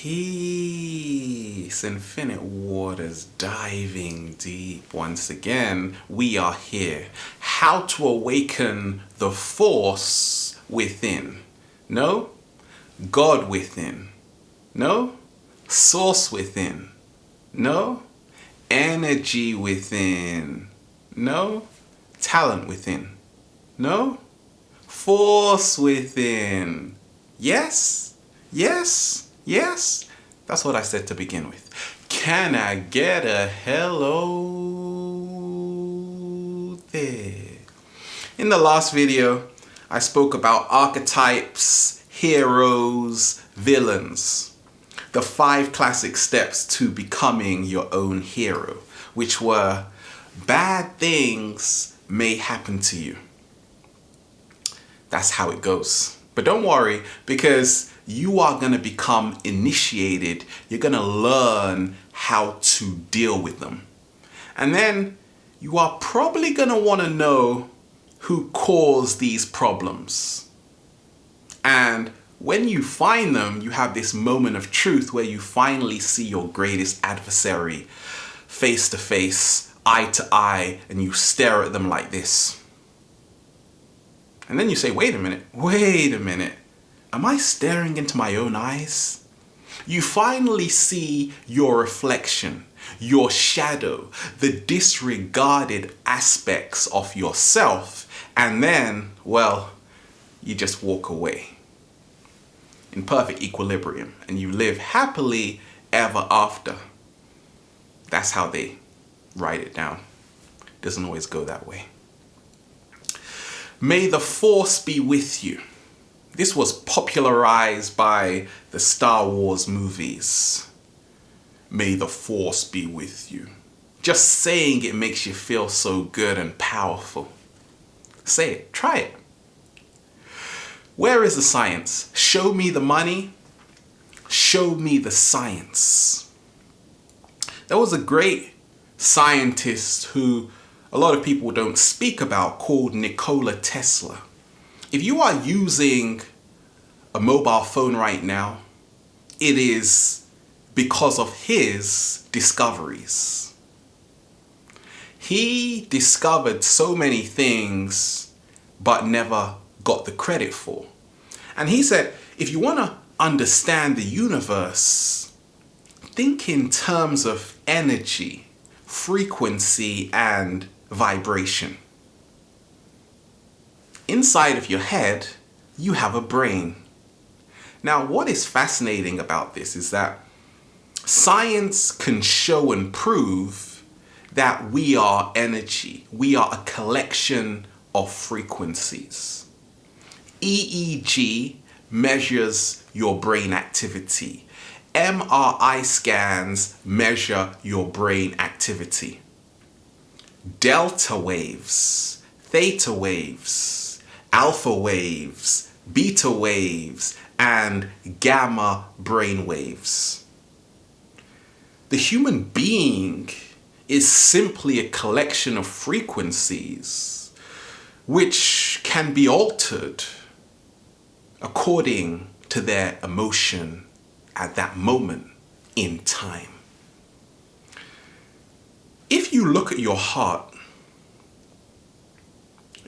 Peace, infinite waters, diving deep. Once again, we are here. How to awaken the force within. No? God within. No? Source within. No? Energy within. No? Talent within. No? Force within. Yes? Yes? Yes? That's what I said to begin with. Can I get a hello there? In the last video, I spoke about archetypes, heroes, villains. The 5 classic steps to becoming your own hero, which were bad things may happen to you. That's how it goes. But don't worry, because you are going to become initiated. You're going to learn how to deal with them. And then you are probably going to want to know who caused these problems. And when you find them, you have this moment of truth where you finally see your greatest adversary face to face, eye to eye, and you stare at them like this. And then you say, wait a minute. Am I staring into my own eyes? You finally see your reflection, your shadow, the disregarded aspects of yourself, and then, well, you just walk away in perfect equilibrium and you live happily ever after. That's how they write it down. It doesn't always go that way. May the force be with you. This was popularized by the Star Wars movies. May the force be with you. Just saying it makes you feel so good and powerful. Say it, try it. Where is the science? Show me the money. Show me the science. There was a great scientist who a lot of people don't speak about called Nikola Tesla. If you are using a mobile phone right now, it is because of his discoveries. He discovered so many things, but never got the credit for. And he said, if you want to understand the universe, think in terms of energy, frequency, and vibration. Inside of your head, you have a brain. Now, what is fascinating about this is that science can show and prove that we are energy. We are a collection of frequencies. EEG measures your brain activity. MRI scans measure your brain activity. Delta waves, theta waves, alpha waves, beta waves, and gamma brain waves. The human being is simply a collection of frequencies which can be altered according to their emotion at that moment in time. If you look at your heart,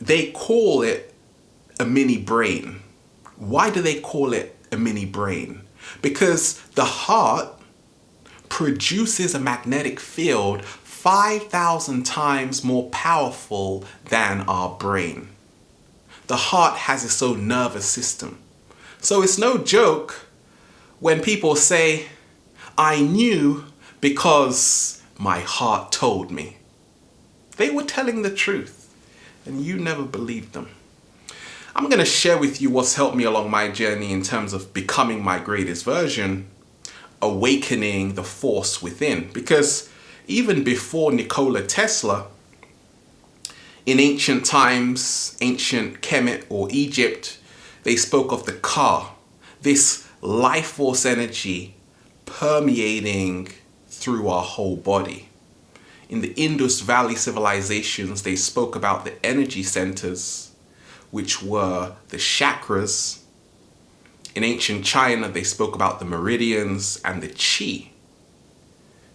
they call it a mini brain. Why do they call it a mini brain? Because the heart produces a magnetic field 5,000 times more powerful than our brain. The heart has its own nervous system. So it's no joke when people say, I knew because my heart told me. They were telling the truth, and you never believed them. I'm going to share with you what's helped me along my journey in terms of becoming my greatest version, awakening the force within. Because even before Nikola Tesla, in ancient times, ancient Kemet or Egypt, they spoke of the Ka, this life force energy permeating through our whole body. In the Indus Valley civilizations, they spoke about the energy centers, which were the chakras, In ancient China, they spoke about the meridians and the qi,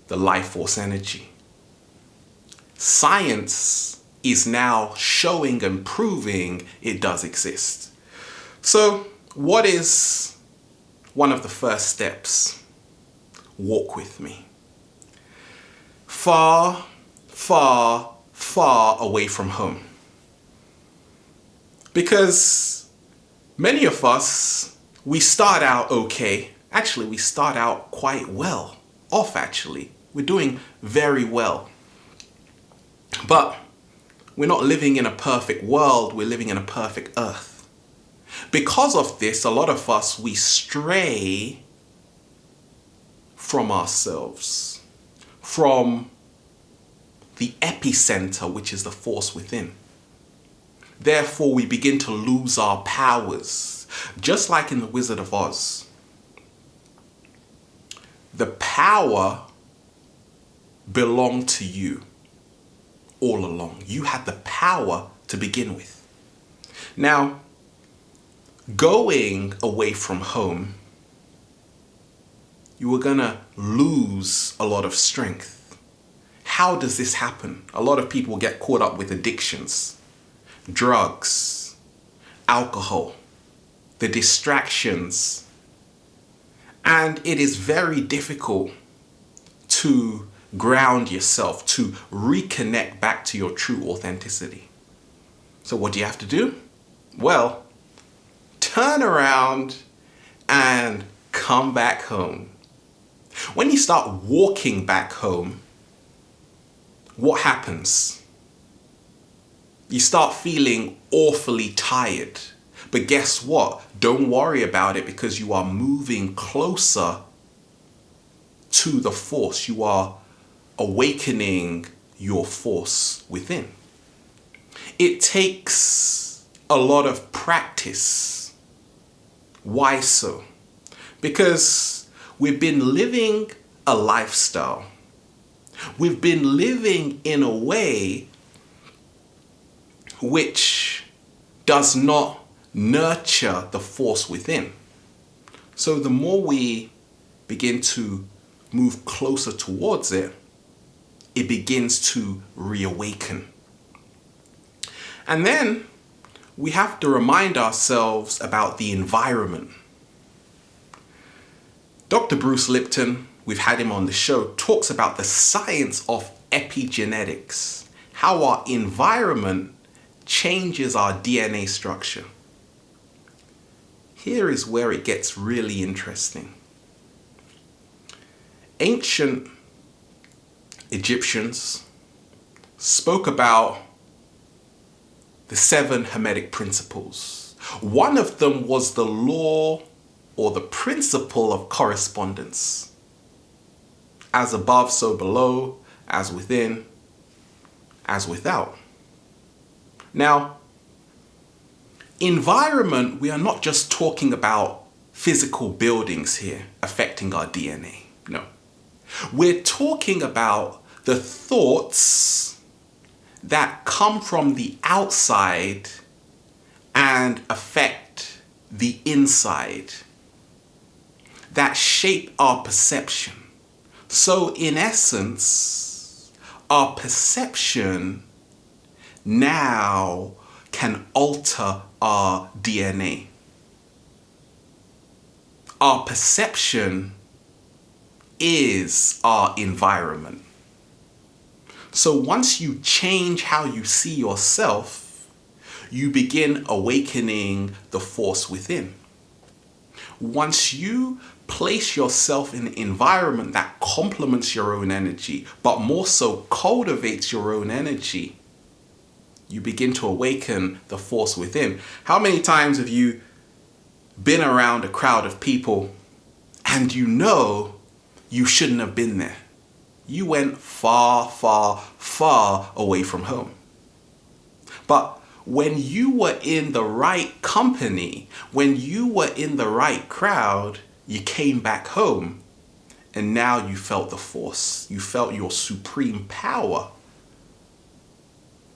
the life force energy. Science is now showing and proving it does exist. So, what is one of the first steps? Walk with me. Far, far, far away from home. Because many of us, we start out okay. Actually, we start out quite well off, actually. We're doing very well. But we're not living in a perfect world, we're living in a perfect earth. Because of this, a lot of us, we stray from ourselves, from the epicenter, which is the force within. Therefore, we begin to lose our powers, just like in The Wizard of Oz. The power belonged to you all along. You had the power to begin with. Now, going away from home, you were gonna lose a lot of strength. How does this happen? A lot of people get caught up with addictions, drugs, alcohol, the distractions, and it is very difficult to ground yourself, to reconnect back to your true authenticity. So what do you have to do? Well, turn around and come back home. When you start walking back home, what happens? You start feeling awfully tired. But guess what? Don't worry about it, because you are moving closer to the force. You are awakening your force within. It takes a lot of practice. Why so? Because we've been living a lifestyle. We've been living in a way which does not nurture the force within. So the more we begin to move closer towards it, it begins to reawaken. And then we have to remind ourselves about the environment. Dr. Bruce Lipton, we've had him on the show, talks about the science of epigenetics, how our environment changes our DNA structure. Here is where it gets really interesting. Ancient Egyptians spoke about the 7 Hermetic principles. One of them was the law or the principle of correspondence. As above, so below, as within, as without. Now, environment, we are not just talking about physical buildings here affecting our DNA. No. We're talking about the thoughts that come from the outside and affect the inside, that shape our perception. So in essence, our perception now can alter our DNA. Our perception is our environment. So once you change how you see yourself, you begin awakening the force within. Once you place yourself in an environment that complements your own energy, but more so cultivates your own energy, you begin to awaken the force within. How many times have you been around a crowd of people and you know you shouldn't have been there? You went far, far, far away from home. But when you were in the right company, when you were in the right crowd, you came back home and now you felt the force. You felt your supreme power.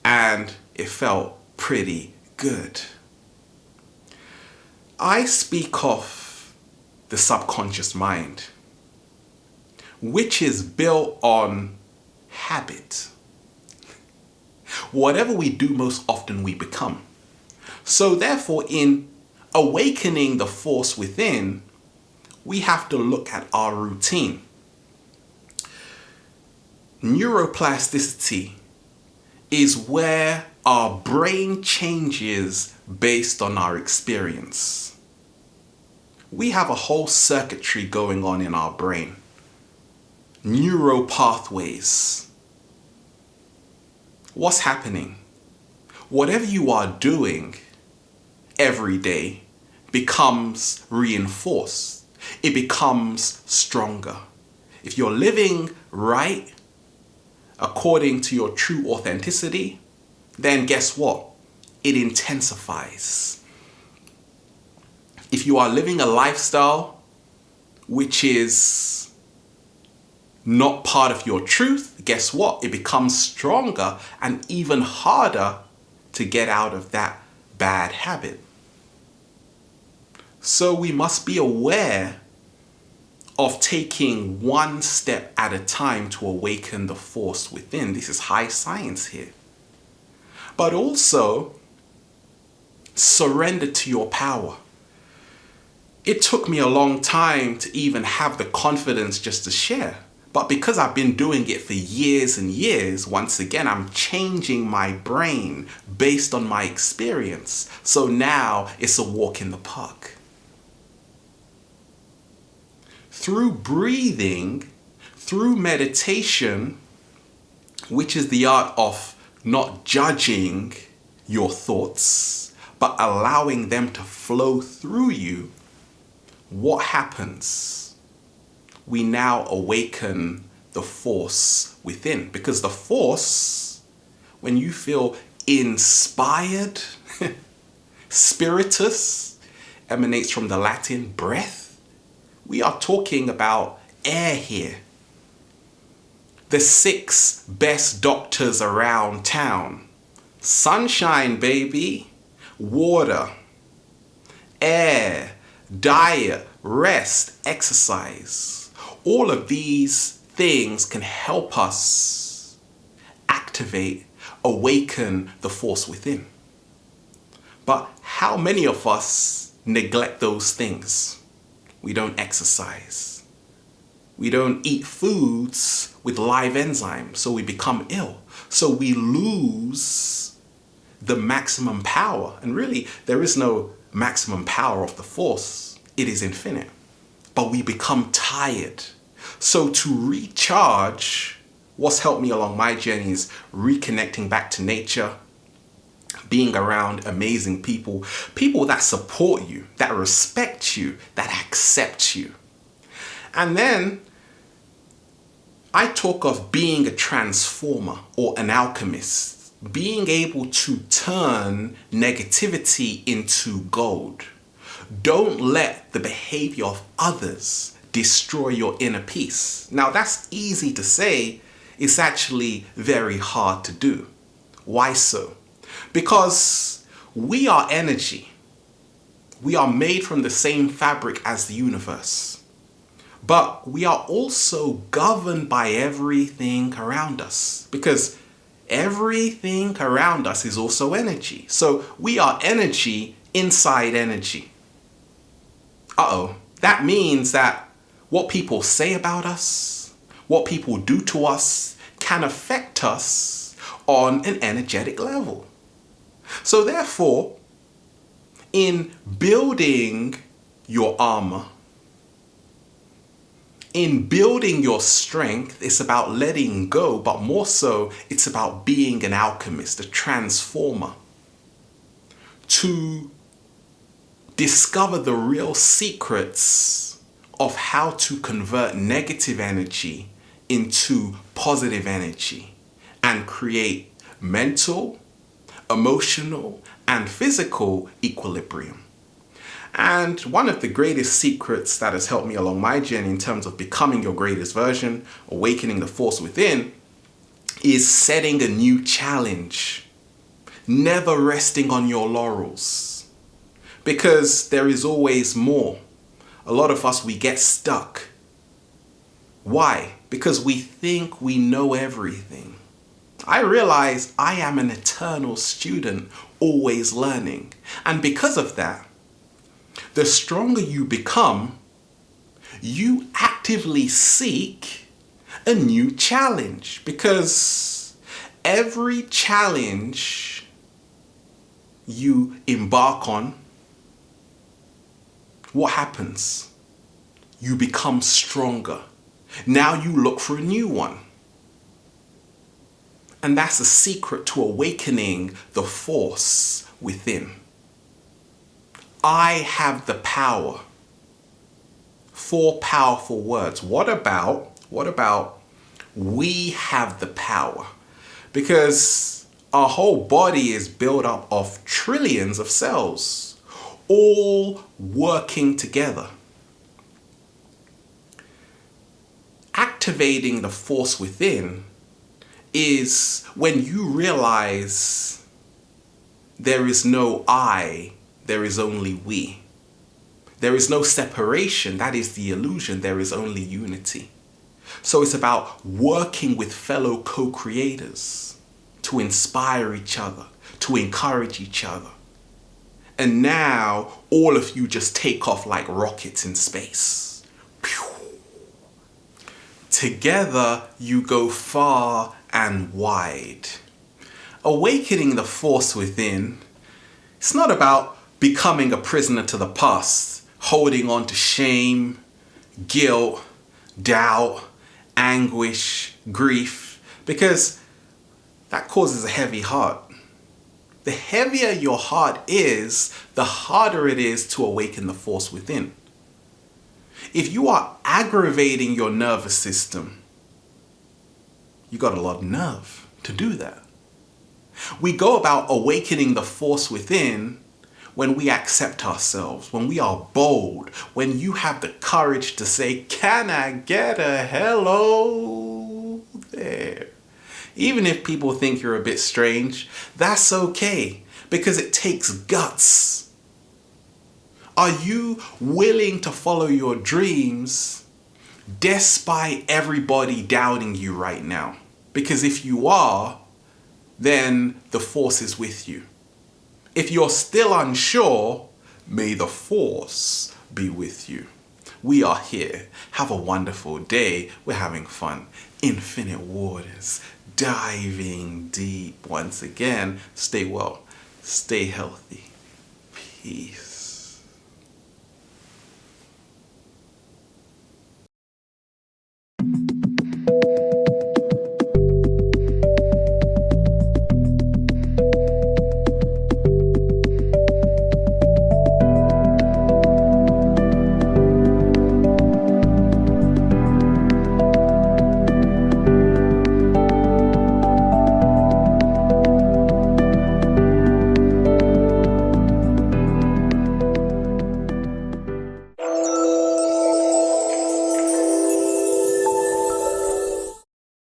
And it felt pretty good. I speak of the subconscious mind, which is built on habit. Whatever we do most often we become. So therefore, in awakening the force within, we have to look at our routine. Neuroplasticity is where our brain changes based on our experience. We have a whole circuitry going on in our brain. Neural pathways. What's happening? Whatever you are doing every day becomes reinforced. It becomes stronger. If you're living right, according to your true authenticity, then guess what? It intensifies. If you are living a lifestyle which is not part of your truth, guess what? It becomes stronger and even harder to get out of that bad habit. So we must be aware of taking one step at a time to awaken the force within. This is high science here. But also, surrender to your power. It took me a long time to even have the confidence just to share. But because I've been doing it for years and years, once again, I'm changing my brain based on my experience. So now it's a walk in the park. Through breathing, through meditation, which is the art of not judging your thoughts, but allowing them to flow through you, what happens? We now awaken the force within. Because the force, when you feel inspired, spiritus, emanates from the Latin breath. We are talking about air here. The 6 best doctors around town. Sunshine, baby. Water. Air. Diet. Rest. Exercise. All of these things can help us activate, awaken the force within. But how many of us neglect those things? We don't exercise. We don't eat foods with live enzymes, so we become ill. So we lose the maximum power. And really, there is no maximum power of the force. It is infinite. But we become tired. So to recharge, what's helped me along my journey is reconnecting back to nature, being around amazing people, people that support you, that respect you, that accept you. And then I talk of being a transformer or an alchemist, being able to turn negativity into gold. Don't let the behavior of others destroy your inner peace. Now that's easy to say, it's actually very hard to do. Why so? Because we are energy. We are made from the same fabric as the universe. But we are also governed by everything around us. Because everything around us is also energy. So we are energy inside energy. That means that what people say about us, what people do to us, can affect us on an energetic level. So therefore, in building your armor, in building your strength, it's about letting go, but more so, it's about being an alchemist, a transformer, to discover the real secrets of how to convert negative energy into positive energy and create mental, emotional, and physical equilibrium. And one of the greatest secrets that has helped me along my journey in terms of becoming your greatest version, awakening the force within, is setting a new challenge. Never resting on your laurels. Because there is always more. a lot of us, we get stuck. Why? Because we think we know everything. I realize I am an eternal student, always learning. And because of that, the stronger you become, you actively seek a new challenge, because every challenge you embark on, what happens? You become stronger. Now you look for a new one. And that's the secret to awakening the force within. I have the power. 4 powerful words. What about we have the power? Because our whole body is built up of trillions of cells, all working together. Activating the force within is when you realize there is no I, there is only we. There is no separation, that is the illusion, there is only unity. So it's about working with fellow co-creators to inspire each other, to encourage each other. And now all of you just take off like rockets in space. Pew. Together you go far and wide. Awakening the force within, it's not about becoming a prisoner to the past, holding on to shame, guilt, doubt, anguish, grief, because that causes a heavy heart. The heavier your heart is, the harder it is to awaken the force within. If you are aggravating your nervous system, you got a lot of nerve to do that. We go about awakening the force within when we accept ourselves, when we are bold, when you have the courage to say, can I get a hello there? Even if people think you're a bit strange, that's okay, because it takes guts. Are you willing to follow your dreams despite everybody doubting you right now? Because if you are, then the force is with you. If you're still unsure, may the force be with you. We are here. Have a wonderful day. We're having fun. Infinite waters. Diving deep once again. Stay well. Stay healthy. Peace.